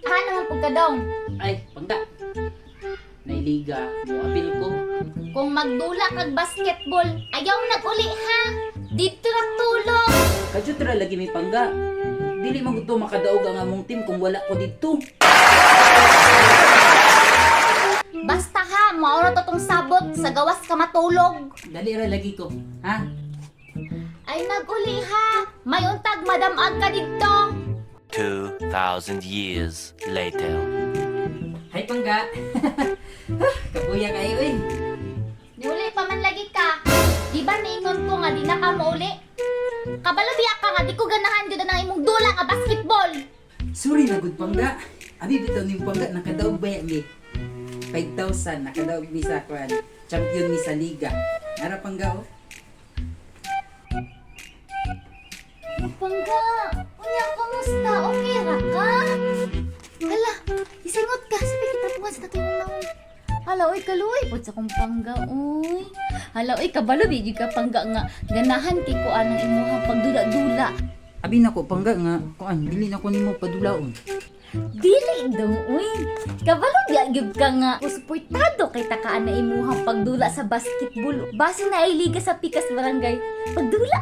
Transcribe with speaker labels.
Speaker 1: Ano man pagkadong?
Speaker 2: Ay, pangga. Nailiga, mo apil ko.
Speaker 1: Kung magdula kag basketball, ayaw nag-uli ha. Dito ra tulog.
Speaker 2: Kadyo tara lagi may pangga. Dili man gusto makadaog ang among team kung wala ko dito.
Speaker 1: Basta ha, maura to tong sabot sa gawas ka matulog.
Speaker 2: Dali ra lagi ko, ha?
Speaker 1: Ay nag-uli ha. May untag madamag ka dito.
Speaker 3: 2,000 years later.
Speaker 2: Hay pangga. Kapuya kayo eh.
Speaker 1: Niuli pa man lagi ka. Di ba niingon ko nga di na ka mauli? Kabalabiya ka nga, di ko ganahan dito na imong dula nga basketball.
Speaker 2: Sorry na good pangga. Abi bitaw ni pangga nakadaog ba mi? 5,000 nakadaog mi sa kwan. Champion mi sa liga. Ara pangga oh.
Speaker 1: Pangga, unya, kamusta? Okay ra ka? Hala, isingot ka. Sabi kita po sa tatay mong naon. Hala, oy, kaluoy. Put sa kong pangga, oy. Hala, oy, kabalo, di ka pangga nga. Ganahan kay ko anang imuhang pagdula-dula.
Speaker 2: Abi na ko pangga nga kuan dili na ko nimo padulaon.
Speaker 1: Dili daw, uy. Kabalo, gyud ka nga. Suportado kay takaan na imuhang pagdula sa basketball. Base na ay liga sa Pikas Barangay. Pagdula.